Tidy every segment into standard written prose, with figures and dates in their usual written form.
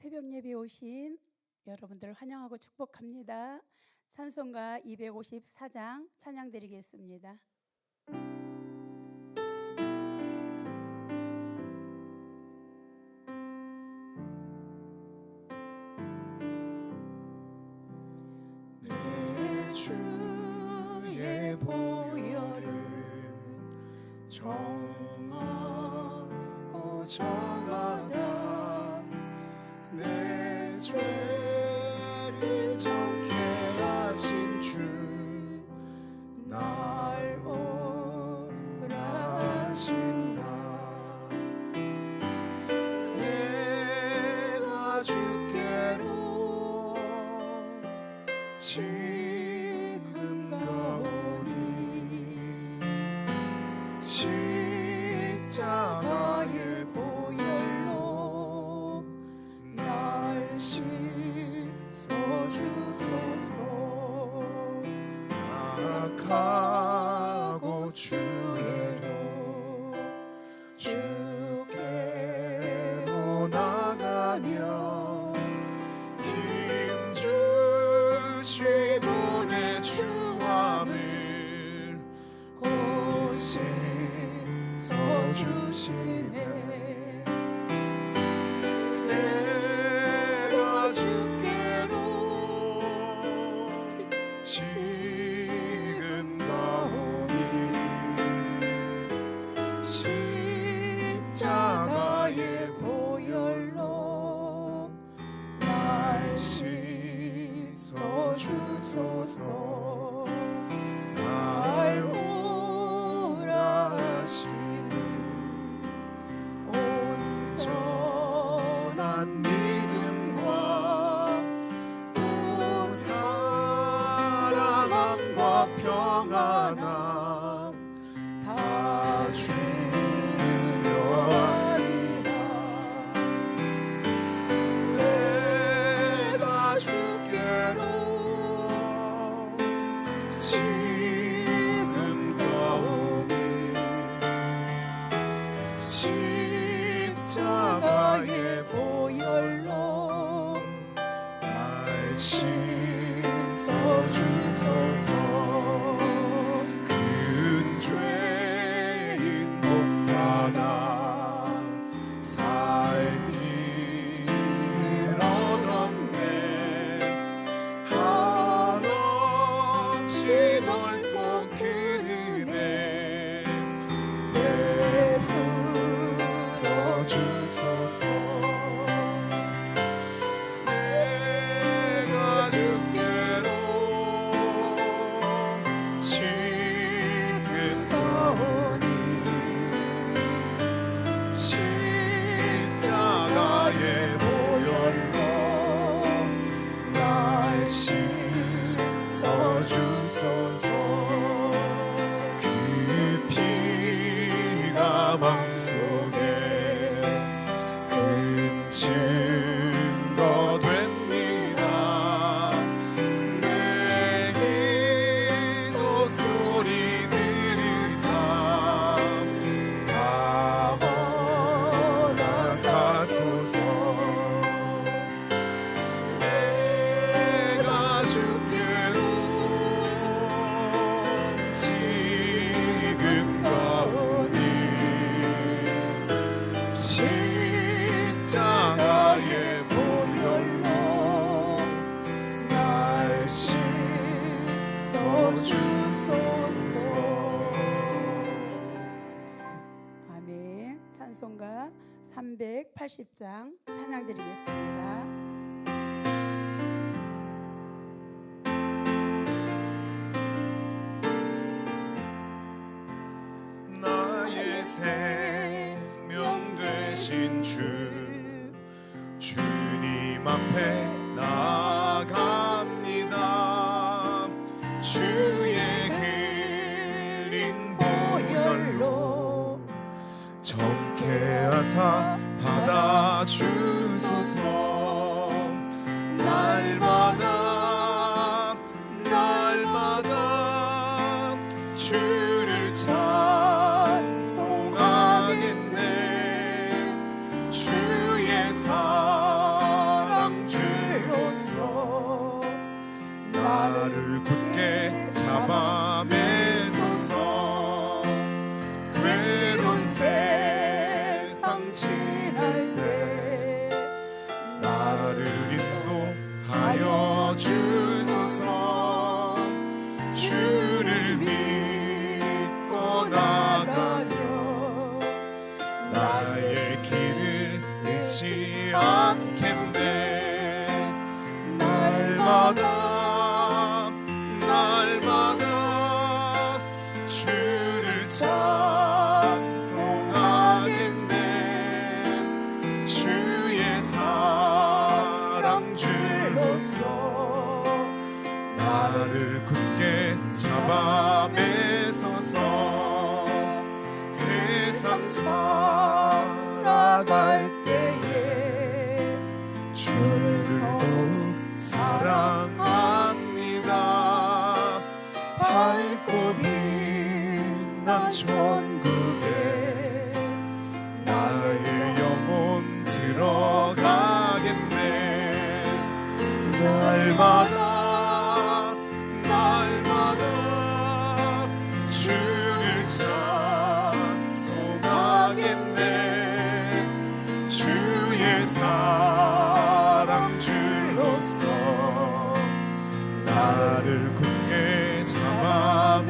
새벽 예배 오신 여러분들 환영하고 축복합니다. 찬송가 254장 찬양 드리겠습니다. 내 주의 보혈을 정하고 정하다 내 죄를 정케 하신 주 날 오라 하신다. 내가 주께로 지금 가오니 십자가의 보혈로 날 씻어주소서. 악하고 주의도 주께로 나가며 힘주시고 내 주함을 곧 씻어주시네. 내가 주께로 지금 가오니 십자가의 보혈로 날 씻어주소서. 날 오라 하시는 온전한 믿음과 또 사랑함과 평안함 다 주려 하리라. 내가 주께로 지금 가오니 십자가의 보혈로 날 씻어주소서. 큰 죄인 복받아 살 길을 얻었네. 한없이 넓고 큰 은혜 베풀어 주소서. 내가 주께로 지금 가오니 십자가의 보혈로 날 씻어주소서. 그 피가 맘속에 큰 증거 됩니다. 내 기도 소리 들으사 다 허락하소서. 내가 주께로 지금 가오니 십자가의 보혈로 날 씻어주소서. 아멘. 찬송가 380장 찬양 드리겠습니다. 나의 생명 되신 주 주님 앞에 나아갑니다. 주의 흘린 보혈로 정케 하사 받아주소서. 날마다 날마다 주를 찬송하겠네. 주의 사랑 찬송하겠네. 주의 사랑 줄로서 나를 굳게 잡아매소서. 세상 살아갈 때에 주를 더욱 사랑합니다. 밝고 빛난 천국에 나의 영혼 들어가겠네. 날마다 주를 찬송하겠네. 주의 사랑 줄로서 나를 굳게 잡아매소서.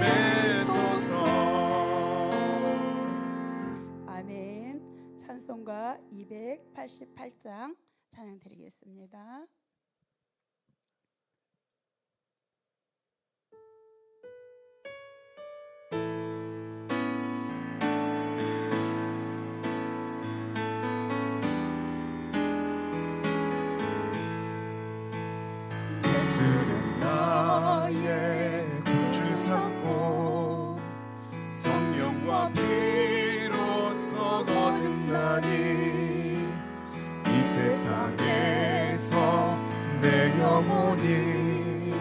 아멘. 찬송가 288장 찬양 드리겠습니다. 예수는 나의 구주 삼고 성령과 피로써 거듭나니 이 세상에서 내 영혼이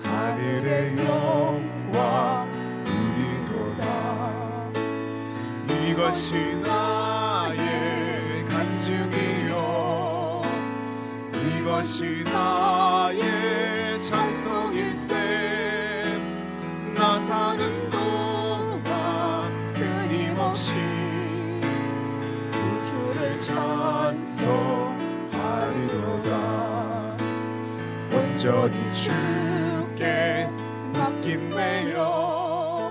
하늘의 영광 누리도다. 이것이 나의 간증이요 이것이 나의 찬송일세. 나 사는 동안 끊임없이 구주를 찬송하리로다. 온전히 주께 맡긴 내 영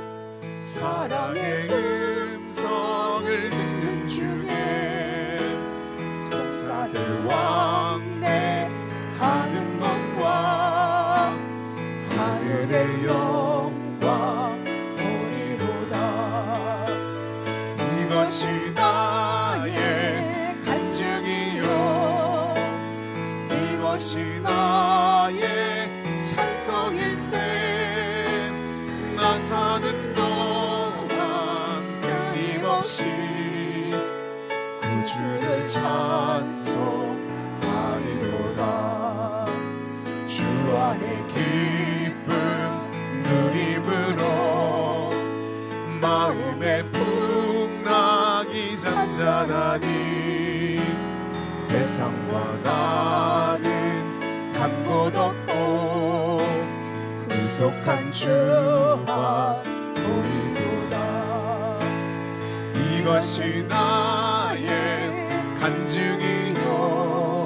사랑의 음성을 듣는 중에 송사들 왕래하는 것과 하늘의 영광 보리로다. 이것이 나의 간증이요 이것이 나의 찬송일세. 나 사는 동안 끊임없이 구주를 찬송하리로다. 주 안에 기쁨 누림으로 마음의 풍랑이 잔잔하니 세상과 나는 간 곳 없고 구속한 주만 보이도다. 이것이 나의 간증이요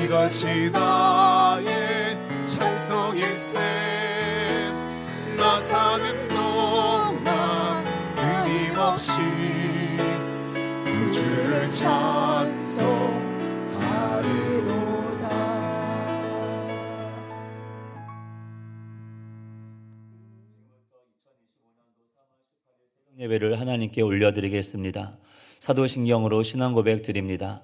이것이 나의 찬송일세. 나 사는 동안 끊임없이 구주를 찬송하리로다. 예배를 하나님께 올려드리겠습니다. 사도신경으로 신앙고백 드립니다.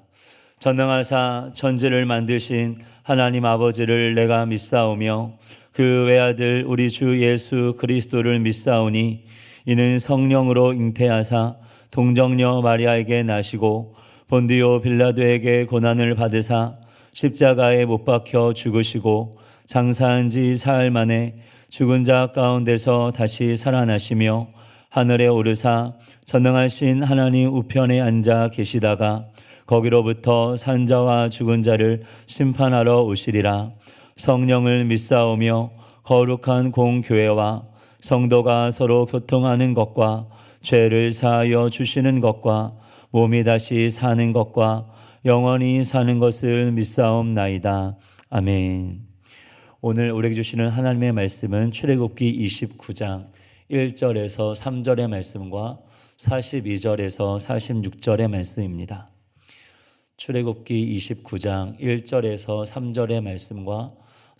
전능하사 천지를 만드신 하나님 아버지를 내가 믿사오며 그 외아들 우리 주 예수 그리스도를 믿사오니 이는 성령으로 잉태하사 동정녀 마리아에게 나시고 본디오 빌라도에게 고난을 받으사 십자가에 못 박혀 죽으시고 장사한 지 사흘 만에 죽은 자 가운데서 다시 살아나시며 하늘에 오르사 전능하신 하나님 우편에 앉아 계시다가 거기로부터 산자와 죽은 자를 심판하러 오시리라. 성령을 믿사오며 거룩한 공교회와 성도가 서로 교통하는 것과 죄를 사하여 주시는 것과 몸이 다시 사는 것과 영원히 사는 것을 믿사옵나이다. 아멘. 오늘 우리에게 주시는 하나님의 말씀은 출애굽기 29장 1절에서 3절의 말씀과 42절에서 46절의 말씀입니다. 출애굽기 29장 1절에서 3절의 말씀과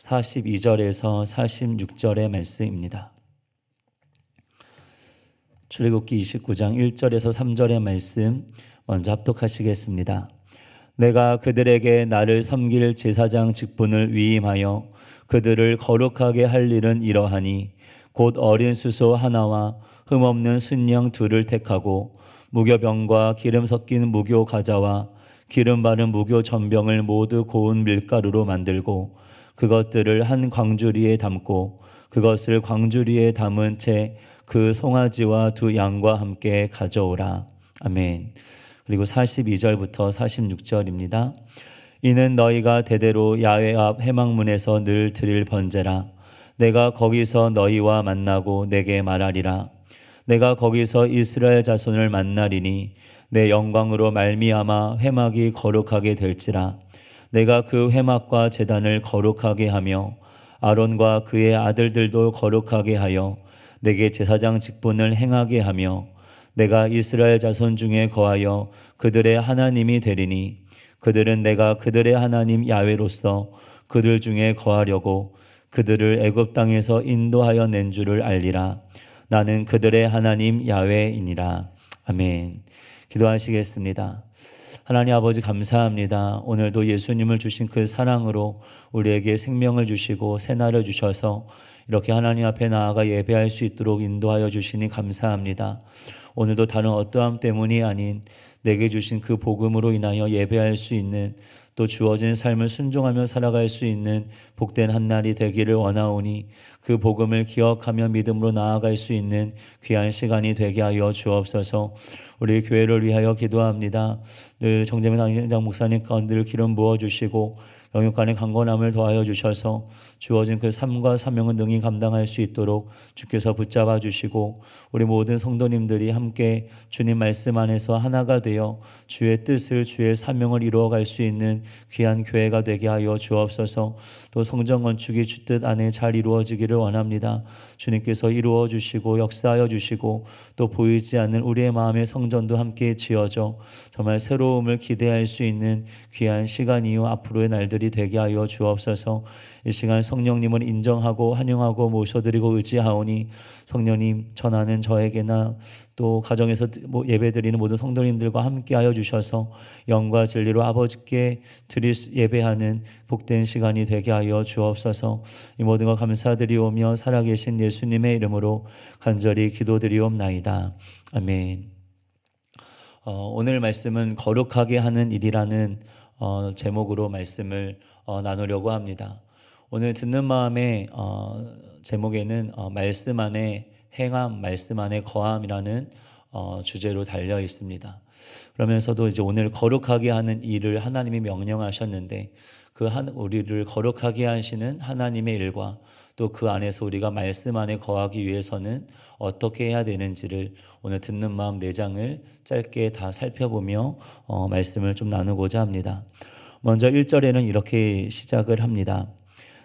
42절에서 46절의 말씀입니다. 출애굽기 29장 1절에서 3절의 말씀 먼저 합독하시겠습니다. 내가 그들에게 나를 섬길 제사장 직분을 위임하여 그들을 거룩하게 할 일은 이러하니 곧 어린 수소 하나와 흠없는 순양 둘을 택하고 무교병과 기름 섞인 무교 가자와 기름 바른 무교 전병을 모두 고운 밀가루로 만들고 그것들을 한 광주리에 담고 그것을 광주리에 담은 채 그 송아지와 두 양과 함께 가져오라. 아멘. 그리고 42절부터 46절입니다. 이는 너희가 대대로 야훼 앞 회막문에서 늘 드릴 번제라. 내가 거기서 너희와 만나고 내게 말하리라. 내가 거기서 이스라엘 자손을 만나리니 내 영광으로 말미암아 회막이 거룩하게 될지라. 내가 그 회막과 제단을 거룩하게 하며 아론과 그의 아들들도 거룩하게 하여 내게 제사장 직분을 행하게 하며 내가 이스라엘 자손 중에 거하여 그들의 하나님이 되리니 그들은 내가 그들의 하나님 야훼로서 그들 중에 거하려고 그들을 애굽 땅에서 인도하여 낸 줄을 알리라. 나는 그들의 하나님 야훼이니라. 아멘. 기도하시겠습니다. 하나님 아버지 감사합니다. 오늘도 예수님을 주신 그 사랑으로 우리에게 생명을 주시고 새날을 주셔서 이렇게 하나님 앞에 나아가 예배할 수 있도록 인도하여 주시니 감사합니다. 오늘도 다른 어떠함 때문이 아닌 내게 주신 그 복음으로 인하여 예배할 수 있는 또 주어진 삶을 순종하며 살아갈 수 있는 복된 한날이 되기를 원하오니 그 복음을 기억하며 믿음으로 나아갈 수 있는 귀한 시간이 되게 하여 주옵소서. 우리 교회를 위하여 기도합니다. 늘 정재민 당장 목사님 가운데 기름 부어주시고 영육간의 강건함을 더하여 주셔서 주어진 그 삶과 사명을 능히 감당할 수 있도록 주께서 붙잡아 주시고 우리 모든 성도님들이 함께 주님 말씀 안에서 하나가 되어 주의 뜻을 주의 사명을 이루어갈 수 있는 귀한 교회가 되게 하여 주옵소서. 또 성전 건축이 주 뜻 안에 잘 이루어지기를 원합니다. 주님께서 이루어 주시고 역사하여 주시고 또 보이지 않는 우리의 마음의 성전도 함께 지어져 정말 새로움을 기대할 수 있는 귀한 시간이요 앞으로의 날들이 되게 하여 주옵소서. 이 시간 성령님을 인정하고 환영하고 모셔드리고 의지하오니 성령님 전하는 저에게나 또 가정에서 예배드리는 모든 성도님들과 함께하여 주셔서 영과 진리로 아버지께 예배하는 복된 시간이 되게 하여 주옵소서. 이 모든 것 감사드리오며 살아계신 예수님의 이름으로 간절히 기도드리옵나이다. 아멘. 오늘 말씀은 거룩하게 하는 일이라는 제목으로 말씀을 나누려고 합니다. 오늘 듣는 마음의 제목에는 말씀 안에 행함, 말씀 안에 거함이라는 주제로 달려 있습니다. 그러면서도 이제 오늘 거룩하게 하는 일을 하나님이 명령하셨는데 우리를 거룩하게 하시는 하나님의 일과 또 그 안에서 우리가 말씀 안에 거하기 위해서는 어떻게 해야 되는지를 오늘 듣는 마음 4장을 짧게 다 살펴보며 말씀을 좀 나누고자 합니다. 먼저 1절에는 이렇게 시작을 합니다.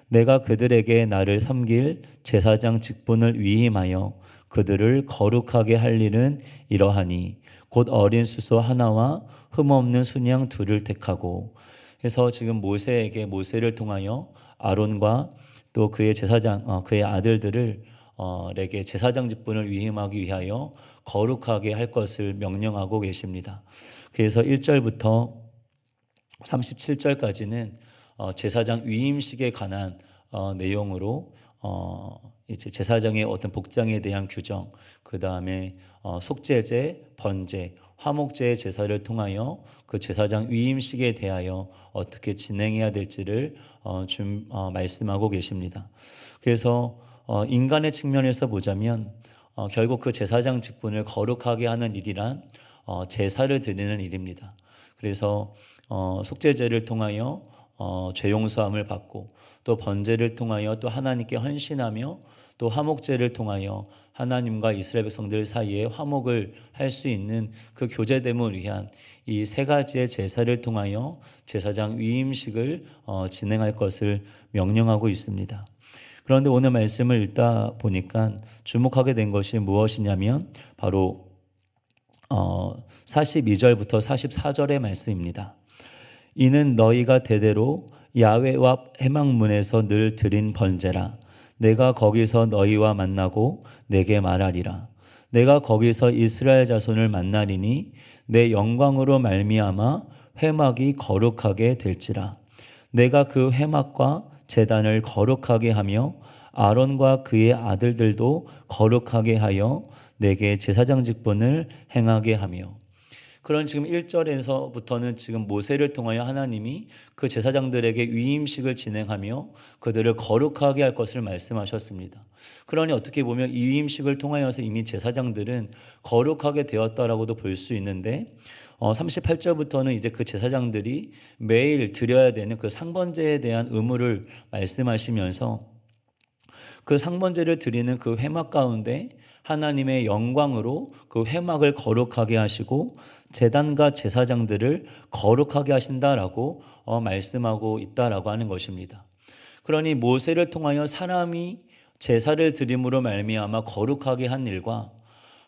내가 그들에게 나를 섬길 제사장 직분을 위임하여 그들을 거룩하게 할 일은 이러하니 곧 어린 수소 하나와 흠없는 순양 둘을 택하고 해서 지금 모세를 통하여 아론과 또 그의 제사장 그의 아들들을 에게 제사장 직분을 위임하기 위하여 거룩하게 할 것을 명령하고 계십니다. 그래서 1절부터 37절까지는 제사장 위임식에 관한 내용으로 이제 제사장의 어떤 복장에 대한 규정, 그 다음에 속죄제, 번제, 화목제의 제사를 통하여 그 제사장 위임식에 대하여 어떻게 진행해야 될지를 말씀하고 계십니다. 그래서 인간의 측면에서 보자면 결국 그 제사장 직분을 거룩하게 하는 일이란 제사를 드리는 일입니다. 그래서 속죄제를 통하여 죄 용서함을 받고 또 번제를 통하여 또 하나님께 헌신하며 또 화목제를 통하여 하나님과 이스라엘 백성들 사이에 화목을 할 수 있는 그 교제됨을 위한 이 3가지의 제사를 통하여 제사장 위임식을 진행할 것을 명령하고 있습니다. 그런데 오늘 말씀을 읽다 보니까 주목하게 된 것이 무엇이냐면 바로 42절부터 44절의 말씀입니다. 이는 너희가 대대로 야훼 앞 회막문에서 늘 드린 번제라. 내가 거기서 너희와 만나고 내게 말하리라. 내가 거기서 이스라엘 자손을 만나리니 내 영광으로 말미암아 회막이 거룩하게 될지라. 내가 그 회막과 제단을 거룩하게 하며 아론과 그의 아들들도 거룩하게 하여 내게 제사장 직분을 행하게 하며. 그런 지금 1절에서부터는 지금 모세를 통하여 하나님이 그 제사장들에게 위임식을 진행하며 그들을 거룩하게 할 것을 말씀하셨습니다. 그러니 어떻게 보면 이 위임식을 통하여서 이미 제사장들은 거룩하게 되었다라고도 볼 수 있는데 38절부터는 이제 그 제사장들이 매일 드려야 되는 그 상번제에 대한 의무를 말씀하시면서 그 상번제를 드리는 그 회막 가운데 하나님의 영광으로 그 회막을 거룩하게 하시고 제단과 제사장들을 거룩하게 하신다라고 말씀하고 있다라고 하는 것입니다. 그러니 모세를 통하여 사람이 제사를 드림으로 말미암아 거룩하게 한 일과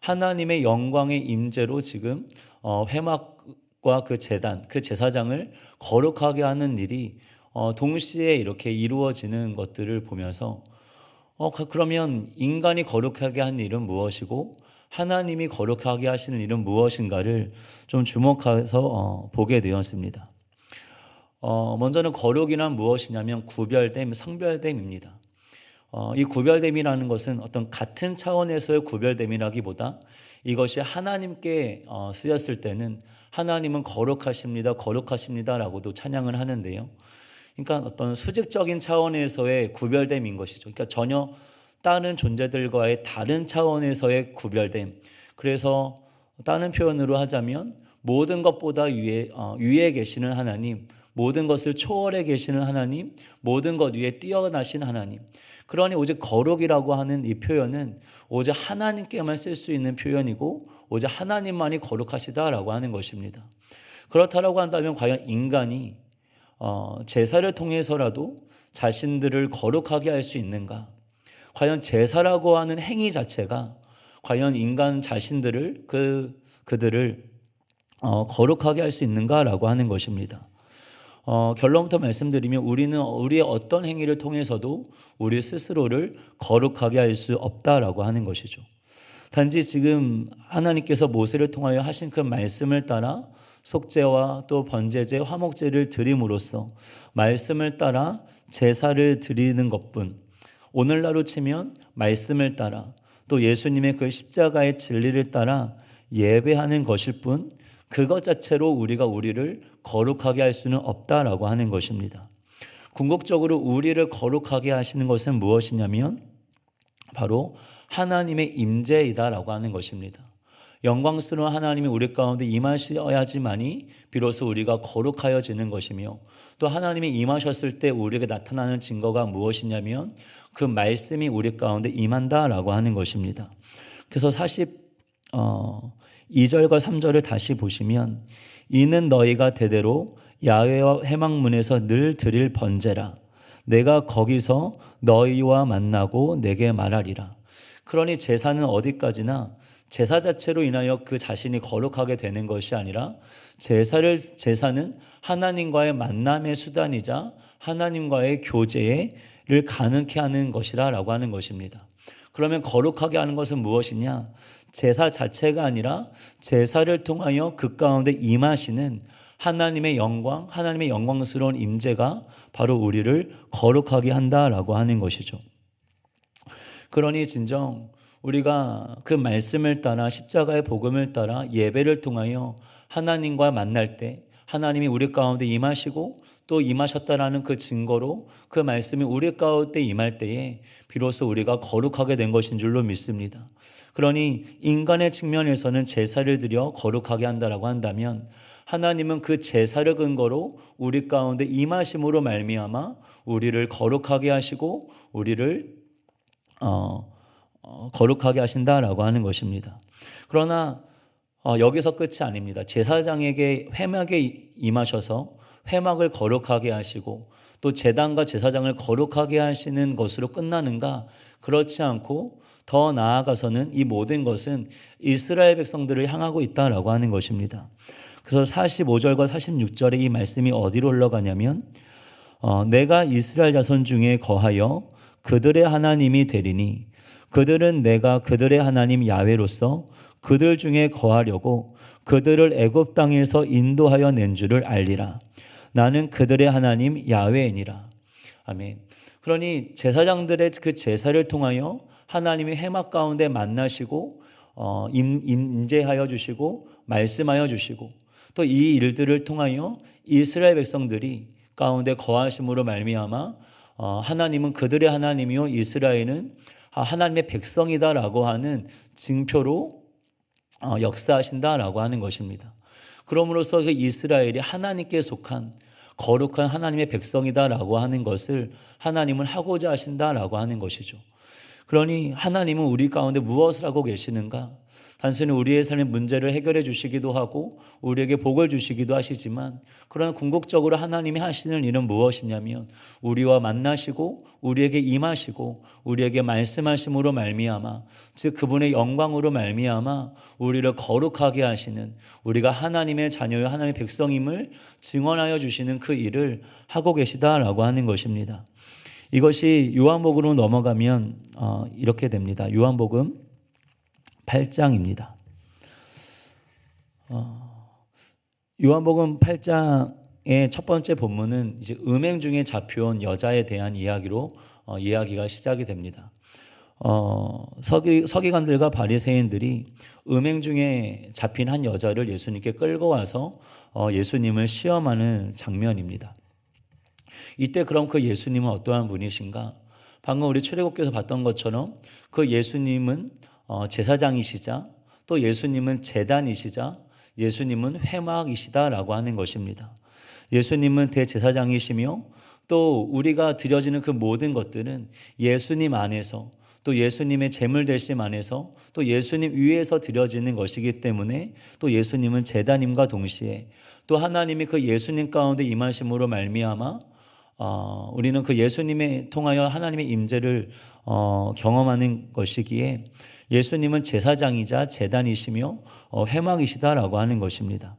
하나님의 영광의 임재로 지금 회막과 그 제단, 그 제사장을 거룩하게 하는 일이 동시에 이렇게 이루어지는 것들을 보면서 그러면 인간이 거룩하게 한 일은 무엇이고 하나님이 거룩하게 하시는 일은 무엇인가를 좀 주목해서 보게 되었습니다. 먼저는 거룩이란 무엇이냐면 구별됨, 성별됨입니다. 이 구별됨이라는 것은 어떤 같은 차원에서의 구별됨이라기보다 이것이 하나님께 쓰였을 때는 하나님은 거룩하십니다, 거룩하십니다라고도 찬양을 하는데요. 그러니까 어떤 수직적인 차원에서의 구별됨인 것이죠. 그러니까 전혀 다른 존재들과의 다른 차원에서의 구별됨. 그래서 다른 표현으로 하자면 모든 것보다 위에 계시는 하나님, 모든 것을 초월해 계시는 하나님, 모든 것 위에 뛰어나신 하나님. 그러니 오직 거룩이라고 하는 이 표현은 오직 하나님께만 쓸 수 있는 표현이고 오직 하나님만이 거룩하시다라고 하는 것입니다. 그렇다라고 한다면 과연 인간이 제사를 통해서라도 자신들을 거룩하게 할 수 있는가? 과연 제사라고 하는 행위 자체가 과연 인간 자신들을 그들을 거룩하게 할 수 있는가라고 하는 것입니다. 결론부터 말씀드리면 우리는 우리의 어떤 행위를 통해서도 우리 스스로를 거룩하게 할 수 없다라고 하는 것이죠. 단지 지금 하나님께서 모세를 통하여 하신 그 말씀을 따라 속죄와 또 번제제, 화목제를 드림으로써 말씀을 따라 제사를 드리는 것뿐, 오늘날로 치면 말씀을 따라 또 예수님의 그 십자가의 진리를 따라 예배하는 것일 뿐 그것 자체로 우리가 우리를 거룩하게 할 수는 없다라고 하는 것입니다. 궁극적으로 우리를 거룩하게 하시는 것은 무엇이냐면 바로 하나님의 임재이다라고 하는 것입니다. 영광스러운 하나님이 우리 가운데 임하셔야지만이 비로소 우리가 거룩하여지는 것이며 또 하나님이 임하셨을 때 우리에게 나타나는 증거가 무엇이냐면 그 말씀이 우리 가운데 임한다라고 하는 것입니다. 그래서 42절과 3절을 다시 보시면 이는 너희가 대대로 야훼와 회막문에서 늘 드릴 번제라. 내가 거기서 너희와 만나고 내게 말하리라. 그러니 제사는 어디까지나 제사 자체로 인하여 그 자신이 거룩하게 되는 것이 아니라 제사는 하나님과의 만남의 수단이자 하나님과의 교제를 가능케 하는 것이라고 하는 것입니다. 그러면 거룩하게 하는 것은 무엇이냐? 제사 자체가 아니라 제사를 통하여 그 가운데 임하시는 하나님의 영광, 하나님의 영광스러운 임재가 바로 우리를 거룩하게 한다라고 하는 것이죠. 그러니 진정 우리가 그 말씀을 따라 십자가의 복음을 따라 예배를 통하여 하나님과 만날 때 하나님이 우리 가운데 임하시고 또 임하셨다라는 그 증거로 그 말씀이 우리 가운데 임할 때에 비로소 우리가 거룩하게 된 것인 줄로 믿습니다. 그러니 인간의 측면에서는 제사를 드려 거룩하게 한다라고 한다면 하나님은 그 제사를 근거로 우리 가운데 임하심으로 말미암아 우리를 거룩하게 하시고 우리를 거룩하게 하신다라고 하는 것입니다. 그러나 여기서 끝이 아닙니다. 제사장에게 회막에 임하셔서 회막을 거룩하게 하시고 또 제단과 제사장을 거룩하게 하시는 것으로 끝나는가? 그렇지 않고 더 나아가서는 이 모든 것은 이스라엘 백성들을 향하고 있다라고 하는 것입니다. 그래서 45절과 46절에 이 말씀이 어디로 흘러가냐면 내가 이스라엘 자손 중에 거하여 그들의 하나님이 되리니 그들은 내가 그들의 하나님 야훼로서 그들 중에 거하려고 그들을 애굽 땅에서 인도하여 낸 줄을 알리라. 나는 그들의 하나님 야훼이니라. 아멘. 그러니 제사장들의 그 제사를 통하여 하나님이 회막 가운데 만나시고 임재하여 주시고 말씀하여 주시고 또 이 일들을 통하여 이스라엘 백성들이 가운데 거하심으로 말미암아 하나님은 그들의 하나님이요 이스라엘은 하나님의 백성이다라고 하는 징표로 역사하신다라고 하는 것입니다. 그럼으로써 그 이스라엘이 하나님께 속한 거룩한 하나님의 백성이다라고 하는 것을 하나님은 하고자 하신다라고 하는 것이죠. 그러니 하나님은 우리 가운데 무엇을 하고 계시는가? 단순히 우리의 삶의 문제를 해결해 주시기도 하고 우리에게 복을 주시기도 하시지만 그러나 궁극적으로 하나님이 하시는 일은 무엇이냐면 우리와 만나시고 우리에게 임하시고 우리에게 말씀하심으로 말미암아 즉 그분의 영광으로 말미암아 우리를 거룩하게 하시는 우리가 하나님의 자녀요 하나님의 백성임을 증언하여 주시는 그 일을 하고 계시다라고 하는 것입니다. 이것이 요한복음으로 넘어가면 이렇게 됩니다. 요한복음 8장입니다. 요한복음 8장의 첫 번째 본문은 이제 음행 중에 잡혀온 여자에 대한 이야기로 이야기가 시작이 됩니다. 서기관들과 바리새인들이 음행 중에 잡힌 한 여자를 예수님께 끌고 와서 예수님을 시험하는 장면입니다. 이때 그럼 그 예수님은 어떠한 분이신가? 방금 우리 출애굽기에서 봤던 것처럼 그 예수님은 제사장이시자 또 예수님은 제단이시자 예수님은 회막이시다라고 하는 것입니다. 예수님은 대제사장이시며 또 우리가 드려지는 그 모든 것들은 예수님 안에서 또 예수님의 제물 대심 안에서 또 예수님 위에서 드려지는 것이기 때문에 또 예수님은 제단임과 동시에 또 하나님이 그 예수님 가운데 임하심으로 말미암아 우리는 그 예수님에 통하여 하나님의 임재를 경험하는 것이기에 예수님은 제사장이자 제단이시며 회막이시다라고 하는 것입니다.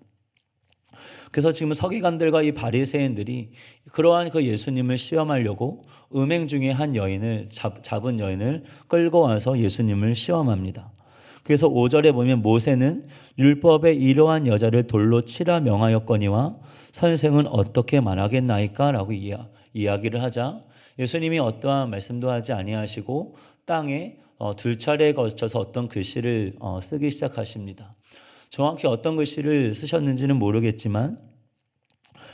그래서 지금 서기관들과 이 바리새인들이 그러한 그 예수님을 시험하려고 음행 중에 한 여인을 잡은 여인을 끌고 와서 예수님을 시험합니다. 그래서 5절에 보면 모세는 율법에 이러한 여자를 돌로 치라 명하였거니와 선생은 어떻게 말하겠나이까? 라고 이야기를 하자 예수님이 어떠한 말씀도 하지 아니하시고 땅에 두 차례에 거쳐서 어떤 글씨를 쓰기 시작하십니다. 정확히 어떤 글씨를 쓰셨는지는 모르겠지만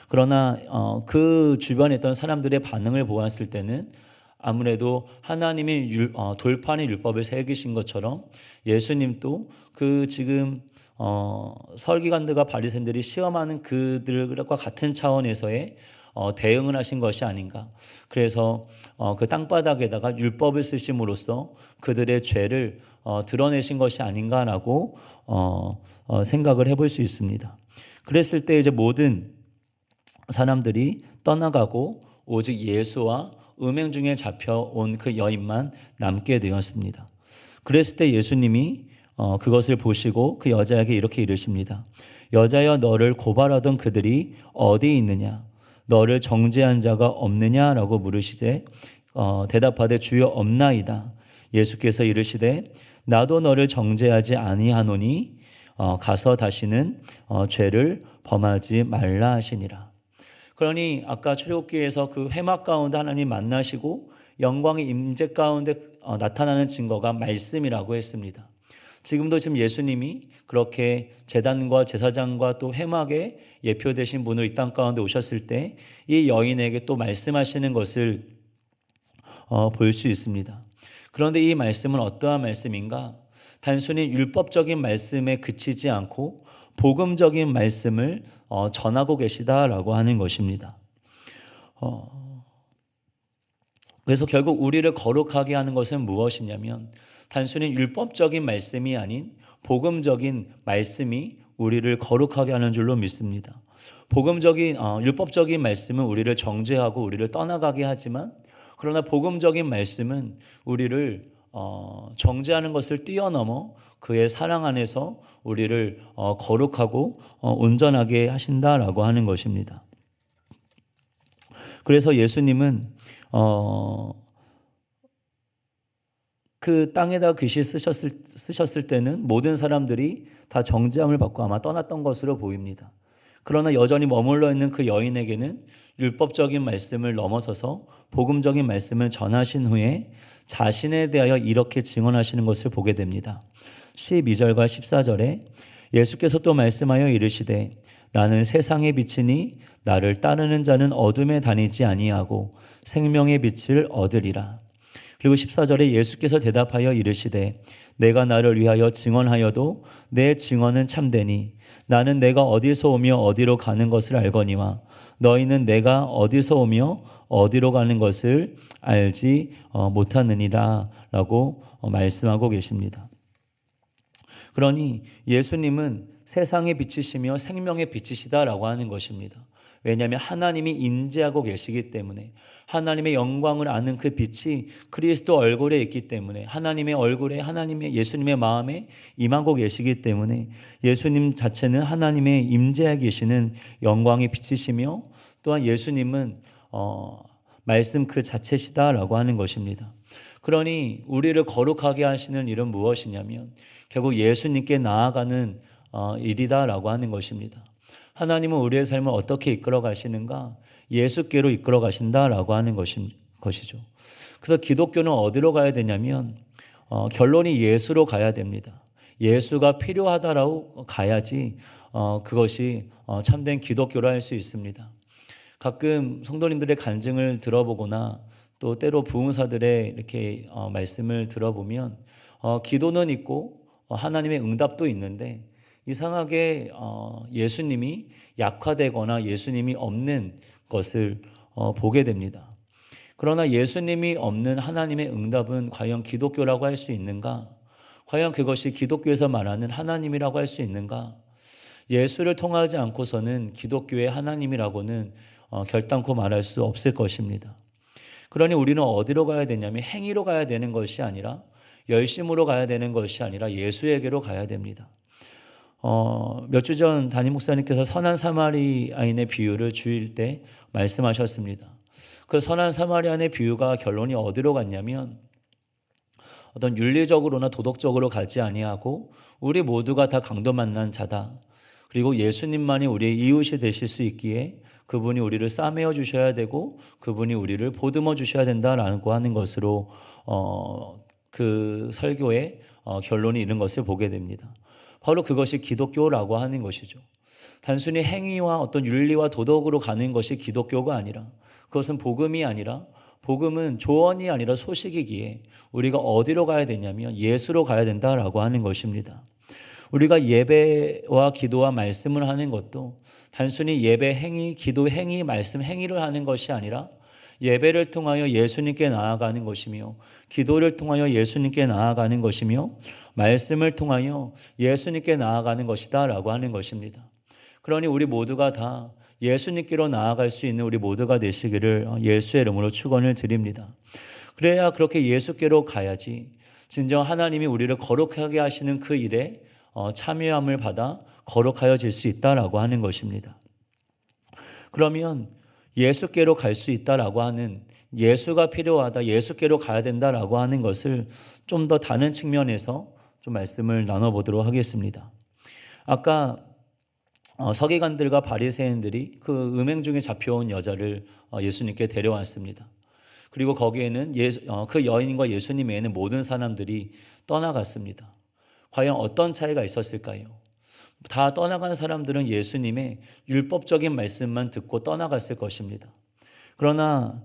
그러나 그 주변에 있던 사람들의 반응을 보았을 때는 아무래도 하나님이 돌판에 율법을 새기신 것처럼 예수님도 그 지금 서기관들과 바리새인들이 시험하는 그들과 같은 차원에서의 대응을 하신 것이 아닌가. 그래서 그 땅바닥에다가 율법을 쓰심으로써 그들의 죄를 드러내신 것이 아닌가라고 생각을 해볼 수 있습니다. 그랬을 때 이제 모든 사람들이 떠나가고 오직 예수와 음행 중에 잡혀온 그 여인만 남게 되었습니다. 그랬을 때 예수님이 그것을 보시고 그 여자에게 이렇게 이르십니다. 여자여 너를 고발하던 그들이 어디 있느냐? 너를 정죄한 자가 없느냐라고 물으시되 대답하되 주여 없나이다. 예수께서 이르시되 나도 너를 정죄하지 아니하노니 가서 다시는 죄를 범하지 말라 하시니라. 그러니 아까 출애굽기에서 그 회막 가운데 하나님 만나시고 영광의 임재 가운데 나타나는 증거가 말씀이라고 했습니다. 지금도 지금 예수님이 그렇게 제단과 제사장과 또 회막에 예표되신 분으로 이 땅 가운데 오셨을 때 이 여인에게 또 말씀하시는 것을 볼 수 있습니다. 그런데 이 말씀은 어떠한 말씀인가? 단순히 율법적인 말씀에 그치지 않고 복음적인 말씀을 전하고 계시다라고 하는 것입니다. 그래서 결국 우리를 거룩하게 하는 것은 무엇이냐면 단순히 율법적인 말씀이 아닌 복음적인 말씀이 우리를 거룩하게 하는 줄로 믿습니다. 율법적인 말씀은 우리를 정죄하고 우리를 떠나가게 하지만 그러나 복음적인 말씀은 우리를 정죄하는 것을 뛰어넘어 그의 사랑 안에서 우리를 거룩하고 온전하게 하신다라고 하는 것입니다. 그래서 예수님은 그 땅에다 글씨 쓰셨을 때는 모든 사람들이 다 정죄함을 받고 아마 떠났던 것으로 보입니다. 그러나 여전히 머물러 있는 그 여인에게는 율법적인 말씀을 넘어서서 복음적인 말씀을 전하신 후에 자신에 대하여 이렇게 증언하시는 것을 보게 됩니다. 12절과 14절에 예수께서 또 말씀하여 이르시되 나는 세상의 빛이니 나를 따르는 자는 어둠에 다니지 아니하고 생명의 빛을 얻으리라. 그리고 14절에 예수께서 대답하여 이르시되 내가 나를 위하여 증언하여도 내 증언은 참되니 나는 내가 어디서 오며 어디로 가는 것을 알거니와 너희는 내가 어디서 오며 어디로 가는 것을 알지 못하느니라 라고 말씀하고 계십니다. 그러니 예수님은 세상의 빛이시며 생명의 빛이시다라고 하는 것입니다. 왜냐하면 하나님이 임재하고 계시기 때문에, 하나님의 영광을 아는 그 빛이 그리스도 얼굴에 있기 때문에, 하나님의 얼굴에, 예수님의 마음에 임하고 계시기 때문에 예수님 자체는 하나님의 임재하고 계시는 영광의 빛이시며, 또한 예수님은 말씀 그 자체시다라고 하는 것입니다. 그러니 우리를 거룩하게 하시는 일은 무엇이냐면 결국 예수님께 나아가는 일이다라고 하는 것입니다. 하나님은 우리의 삶을 어떻게 이끌어 가시는가? 예수께로 이끌어 가신다라고 하는 것이죠. 그래서 기독교는 어디로 가야 되냐면 결론이 예수로 가야 됩니다. 예수가 필요하다라고 가야지 그것이 참된 기독교라 할 수 있습니다. 가끔 성도님들의 간증을 들어보거나 또 때로 부흥사들의 이렇게 말씀을 들어보면 기도는 있고 하나님의 응답도 있는데 이상하게 예수님이 약화되거나 예수님이 없는 것을 보게 됩니다. 그러나 예수님이 없는 하나님의 응답은 과연 기독교라고 할 수 있는가? 과연 그것이 기독교에서 말하는 하나님이라고 할 수 있는가? 예수를 통하지 않고서는 기독교의 하나님이라고는 결단코 말할 수 없을 것입니다. 그러니 우리는 어디로 가야 되냐면 행위로 가야 되는 것이 아니라 열심으로 가야 되는 것이 아니라 예수에게로 가야 됩니다. 몇 주 전 담임 목사님께서 선한 사마리아인의 비유를 주일 때 말씀하셨습니다. 그 선한 사마리아인의 비유가 결론이 어디로 갔냐면 어떤 윤리적으로나 도덕적으로 가지 아니하고 우리 모두가 다 강도 만난 자다. 그리고 예수님만이 우리의 이웃이 되실 수 있기에 그분이 우리를 싸매어 주셔야 되고 그분이 우리를 보듬어 주셔야 된다라고 하는 것으로 그 설교의 결론이 이런 것을 보게 됩니다. 바로 그것이 기독교라고 하는 것이죠. 단순히 행위와 어떤 윤리와 도덕으로 가는 것이 기독교가 아니라 그것은 복음이 아니라 복음은 조언이 아니라 소식이기에 우리가 어디로 가야 되냐면 예수로 가야 된다라고 하는 것입니다. 우리가 예배와 기도와 말씀을 하는 것도 단순히 예배 행위, 기도 행위, 말씀 행위를 하는 것이 아니라 예배를 통하여 예수님께 나아가는 것이며 기도를 통하여 예수님께 나아가는 것이며 말씀을 통하여 예수님께 나아가는 것이다 라고 하는 것입니다. 그러니 우리 모두가 다 예수님께로 나아갈 수 있는 우리 모두가 되시기를 예수의 이름으로 축원을 드립니다. 그래야 그렇게 예수께로 가야지 진정 하나님이 우리를 거룩하게 하시는 그 일에 참여함을 받아 거룩하여질 수 있다라고 하는 것입니다. 그러면 예수께로 갈 수 있다라고 하는 예수가 필요하다, 예수께로 가야 된다라고 하는 것을 좀 더 다른 측면에서 좀 말씀을 나눠보도록 하겠습니다. 아까 서기관들과 바리새인들이 그 음행 중에 잡혀온 여자를 예수님께 데려왔습니다. 그리고 거기에는 그 여인과 예수님 외에는 모든 사람들이 떠나갔습니다. 과연 어떤 차이가 있었을까요? 다 떠나간 사람들은 예수님의 율법적인 말씀만 듣고 떠나갔을 것입니다. 그러나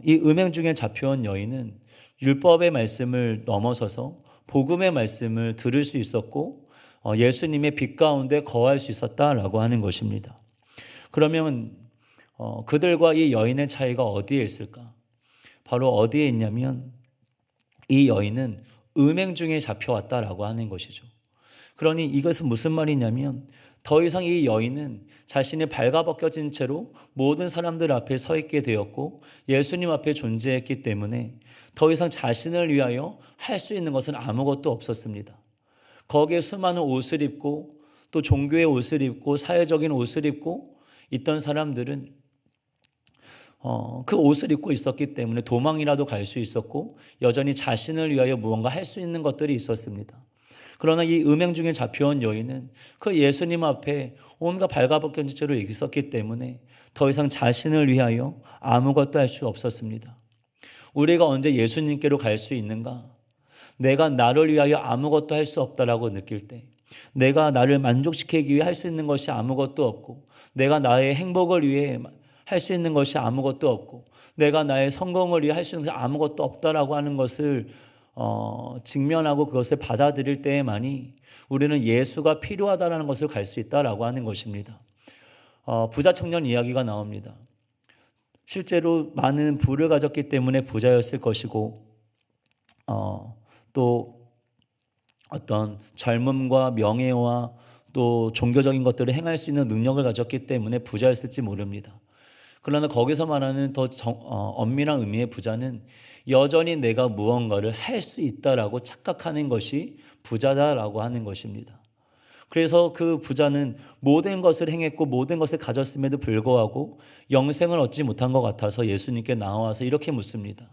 이 음행 중에 잡혀온 여인은 율법의 말씀을 넘어서서 복음의 말씀을 들을 수 있었고 예수님의 빛 가운데 거할 수 있었다라고 하는 것입니다. 그러면 그들과 이 여인의 차이가 어디에 있을까? 바로 어디에 있냐면 이 여인은 음행 중에 잡혀왔다라고 하는 것이죠. 그러니 이것은 무슨 말이냐면 더 이상 이 여인은 자신이 발가벗겨진 채로 모든 사람들 앞에 서 있게 되었고 예수님 앞에 존재했기 때문에 더 이상 자신을 위하여 할 수 있는 것은 아무것도 없었습니다. 거기에 수많은 옷을 입고 또 종교의 옷을 입고 사회적인 옷을 입고 있던 사람들은 그 옷을 입고 있었기 때문에 도망이라도 갈 수 있었고 여전히 자신을 위하여 무언가 할 수 있는 것들이 있었습니다. 그러나 이 음행 중에 잡혀온 여인은 그 예수님 앞에 온갖 발가벗겨진 채로 있었기 때문에 더 이상 자신을 위하여 아무것도 할 수 없었습니다. 우리가 언제 예수님께로 갈 수 있는가? 내가 나를 위하여 아무것도 할 수 없다라고 느낄 때, 내가 나를 만족시키기 위해 할 수 있는 것이 아무것도 없고, 내가 나의 행복을 위해 할 수 있는 것이 아무것도 없고, 내가 나의 성공을 위해 할 수 있는 것이 아무것도 없다라고 하는 것을 직면하고 그것을 받아들일 때에만이 우리는 예수가 필요하다라는 것을 갈 수 있다라고 하는 것입니다. 부자 청년 이야기가 나옵니다. 실제로 많은 부를 가졌기 때문에 부자였을 것이고 또 어떤 젊음과 명예와 또 종교적인 것들을 행할 수 있는 능력을 가졌기 때문에 부자였을지 모릅니다. 그러나 거기서 말하는 더 엄밀한 의미의 부자는 여전히 내가 무언가를 할 수 있다라고 착각하는 것이 부자다라고 하는 것입니다. 그래서 그 부자는 모든 것을 행했고 모든 것을 가졌음에도 불구하고 영생을 얻지 못한 것 같아서 예수님께 나와서 이렇게 묻습니다.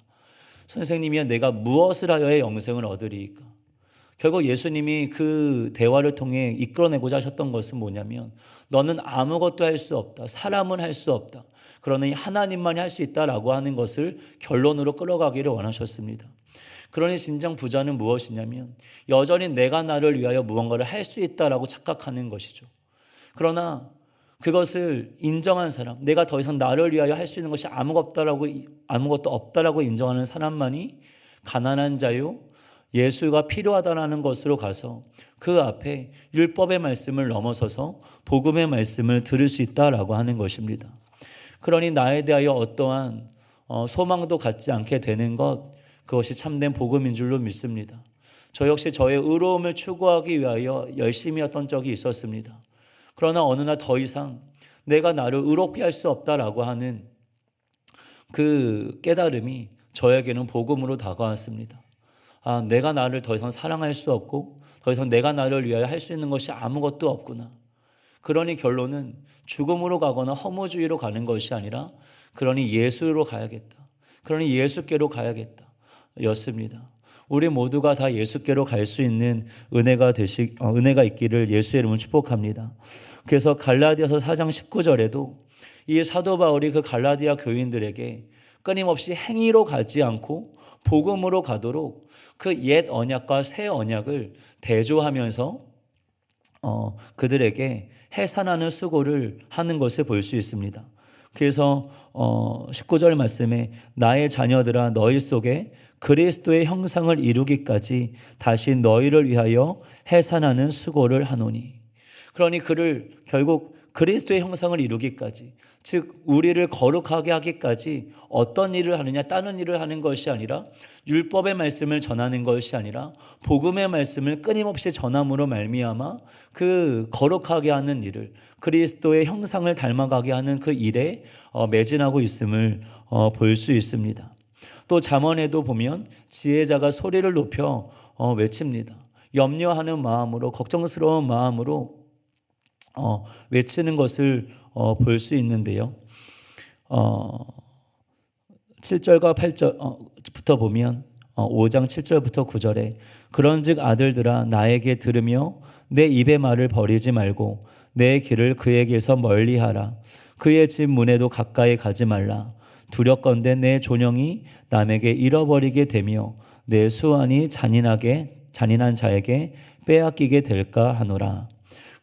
선생님이야, 내가 무엇을 하여야 영생을 얻으리이까? 결국 예수님이 그 대화를 통해 이끌어내고자 하셨던 것은 뭐냐면, 너는 아무것도 할 수 없다, 사람은 할 수 없다, 그러니 하나님만이 할 수 있다라고 하는 것을 결론으로 끌어가기를 원하셨습니다. 그러니 진정 부자는 무엇이냐면 여전히 내가 나를 위하여 무언가를 할 수 있다라고 착각하는 것이죠. 그러나 그것을 인정한 사람, 내가 더 이상 나를 위하여 할 수 있는 것이 아무것도 없다라고 인정하는 사람만이 가난한 자요, 예수가 필요하다라는 것으로 가서 그 앞에 율법의 말씀을 넘어서서 복음의 말씀을 들을 수 있다라고 하는 것입니다. 그러니 나에 대하여 어떠한 소망도 갖지 않게 되는 것, 그것이 참된 복음인 줄로 믿습니다. 저 역시 저의 의로움을 추구하기 위하여 열심히 했던 적이 있었습니다. 그러나 어느 날 더 이상 내가 나를 의롭게 할 수 없다라고 하는 그 깨달음이 저에게는 복음으로 다가왔습니다. 내가 나를 더 이상 사랑할 수 없고 더 이상 내가 나를 위하여 할 수 있는 것이 아무것도 없구나. 그러니 결론은 죽음으로 가거나 허무주의로 가는 것이 아니라 그러니 예수로 가야겠다. 그러니 예수께로 가야겠다. 였습니다. 우리 모두가 다 예수께로 갈 수 있는 은혜가 있기를 예수의 이름으로 축복합니다. 그래서 갈라디아서 4장 19절에도 이 사도 바울이 그 갈라디아 교인들에게 끊임없이 행위로 가지 않고 복음으로 가도록 그 옛 언약과 새 언약을 대조하면서 그들에게 해산하는 수고를 하는 것을 볼 수 있습니다. 그래서 19절 말씀에 나의 자녀들아 너희 속에 그리스도의 형상을 이루기까지 다시 너희를 위하여 해산하는 수고를 하노니. 그러니 그를 결국 그리스도의 형상을 이루기까지, 즉 우리를 거룩하게 하기까지 어떤 일을 하느냐, 다른 일을 하는 것이 아니라 율법의 말씀을 전하는 것이 아니라 복음의 말씀을 끊임없이 전함으로 말미암아 그 거룩하게 하는 일을, 그리스도의 형상을 닮아가게 하는 그 일에 매진하고 있음을 볼 수 있습니다. 또 잠언에도 보면 지혜자가 소리를 높여 외칩니다. 염려하는 마음으로, 걱정스러운 마음으로 외치는 것을 볼 수 있는데요. 7절과 8절부터 보면 5장 7절부터 9절에 그런즉 아들들아 나에게 들으며 내 입의 말을 버리지 말고 내 길을 그에게서 멀리하라. 그의 집 문에도 가까이 가지 말라. 두렵건대 내 존영이 남에게 잃어버리게 되며 내 수완이 잔인한 자에게 빼앗기게 될까 하노라.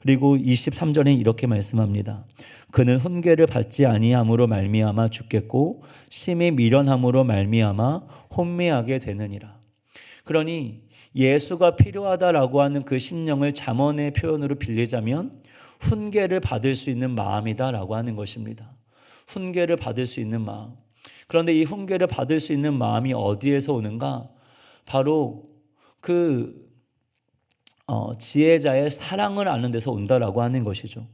그리고 23절에 이렇게 말씀합니다. 그는 훈계를 받지 아니함으로 말미암아 죽겠고 심히 미련함으로 말미암아 혼미하게 되느니라. 그러니 예수가 필요하다라고 하는 그 심령을 잠언의 표현으로 빌리자면 훈계를 받을 수 있는 마음이다라고 하는 것입니다. 훈계를 받을 수 있는 마음. 그런데 이 훈계를 받을 수 있는 마음이 어디에서 오는가? 바로 그 지혜자의 사랑을 아는 데서 온다라고 하는 것이죠.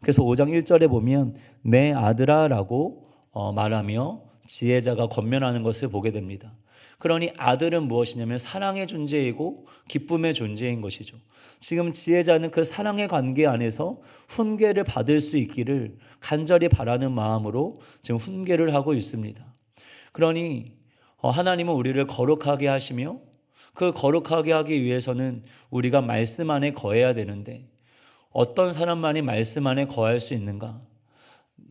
그래서 5장 1절에 보면 내 아들아 라고 말하며 지혜자가 권면하는 것을 보게 됩니다. 그러니 아들은 무엇이냐면 사랑의 존재이고 기쁨의 존재인 것이죠. 지금 지혜자는 그 사랑의 관계 안에서 훈계를 받을 수 있기를 간절히 바라는 마음으로 지금 훈계를 하고 있습니다. 그러니 하나님은 우리를 거룩하게 하시며 그 거룩하게 하기 위해서는 우리가 말씀 안에 거해야 되는데 어떤 사람만이 말씀 안에 거할 수 있는가?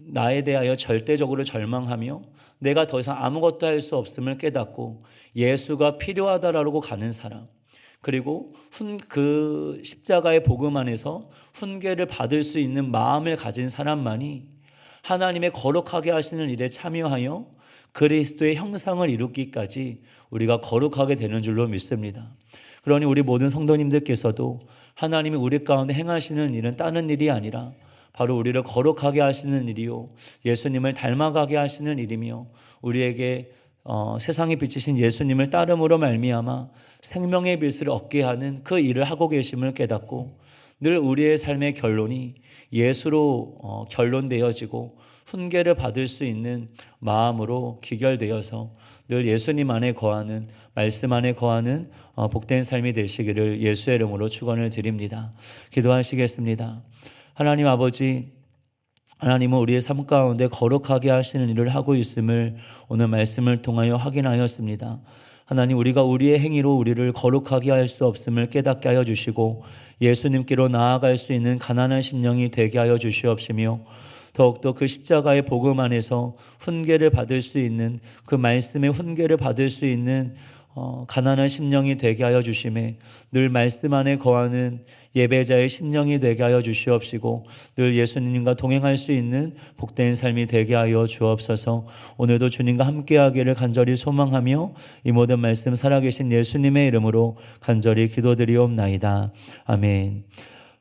나에 대하여 절대적으로 절망하며 내가 더 이상 아무것도 할 수 없음을 깨닫고 예수가 필요하다라고 가는 사람, 그리고 그 십자가의 복음 안에서 훈계를 받을 수 있는 마음을 가진 사람만이 하나님의 거룩하게 하시는 일에 참여하여 그리스도의 형상을 이루기까지 우리가 거룩하게 되는 줄로 믿습니다. 그러니 우리 모든 성도님들께서도 하나님이 우리 가운데 행하시는 일은 다른 일이 아니라 바로 우리를 거룩하게 하시는 일이요 예수님을 닮아가게 하시는 일이며 우리에게 세상에 비치신 예수님을 따름으로 말미암아 생명의 빛을 얻게 하는 그 일을 하고 계심을 깨닫고 늘 우리의 삶의 결론이 예수로 결론되어지고 훈계를 받을 수 있는 마음으로 귀결되어서 늘 예수님 안에 거하는, 말씀 안에 거하는 복된 삶이 되시기를 예수의 이름으로 축원을 드립니다. 기도하시겠습니다. 하나님 아버지, 하나님은 우리의 삶 가운데 거룩하게 하시는 일을 하고 있음을 오늘 말씀을 통하여 확인하였습니다. 하나님, 우리가 우리의 행위로 우리를 거룩하게 할 수 없음을 깨닫게 하여 주시고 예수님께로 나아갈 수 있는 가난한 심령이 되게 하여 주시옵시며 더욱더 그 십자가의 복음 안에서 훈계를 받을 수 있는, 그 말씀의 훈계를 받을 수 있는 가난한 심령이 되게 하여 주시매 늘 말씀 안에 거하는 예배자의 심령이 되게 하여 주시옵시고 늘 예수님과 동행할 수 있는 복된 삶이 되게 하여 주옵소서. 오늘도 주님과 함께하기를 간절히 소망하며 이 모든 말씀 살아계신 예수님의 이름으로 간절히 기도드리옵나이다. 아멘.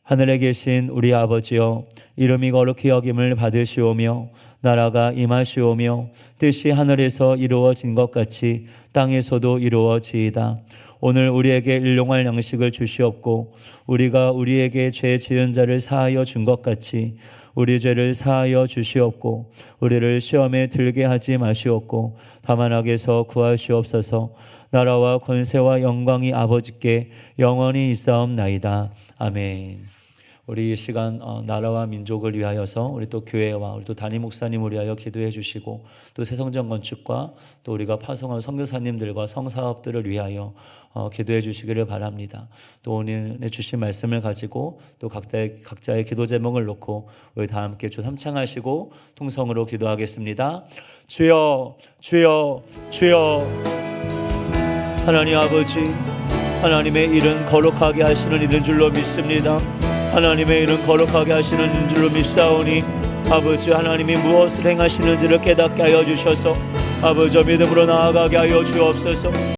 하늘에 계신 우리 아버지여, 이름이 거룩히 여김을 받으시오며 나라가 임하시오며 뜻이 하늘에서 이루어진 것 같이 땅에서도 이루어지이다. 오늘 우리에게 일용할 양식을 주시옵고 우리가 우리에게 죄 지은 자를 사하여 준 것 같이 우리 죄를 사하여 주시옵고 우리를 시험에 들게 하지 마시옵고 다만 악에서 구하시옵소서. 나라와 권세와 영광이 아버지께 영원히 있사옵나이다. 아멘. 우리 이 시간 나라와 민족을 위하여서 우리 또 교회와 우리 또 담임 목사님을 위하여 기도해 주시고 또 새성전 건축과 또 우리가 파송한 선교사님들과 성사업들을 위하여 기도해 주시기를 바랍니다. 또 오늘 주신 말씀을 가지고 또 각자의 기도 제목을 놓고 우리 다 함께 주 삼창하시고 통성으로 기도하겠습니다. 주여 주여 주여. 하나님 아버지, 하나님의 일은 거룩하게 하시는 일인 줄로 믿습니다. 하나님의 일은 거룩하게 하시는 줄로 믿사오니 아버지, 하나님이 무엇을 행하시는지를 깨닫게 하여 주셔서 아버지 믿음으로 나아가게 하여 주옵소서.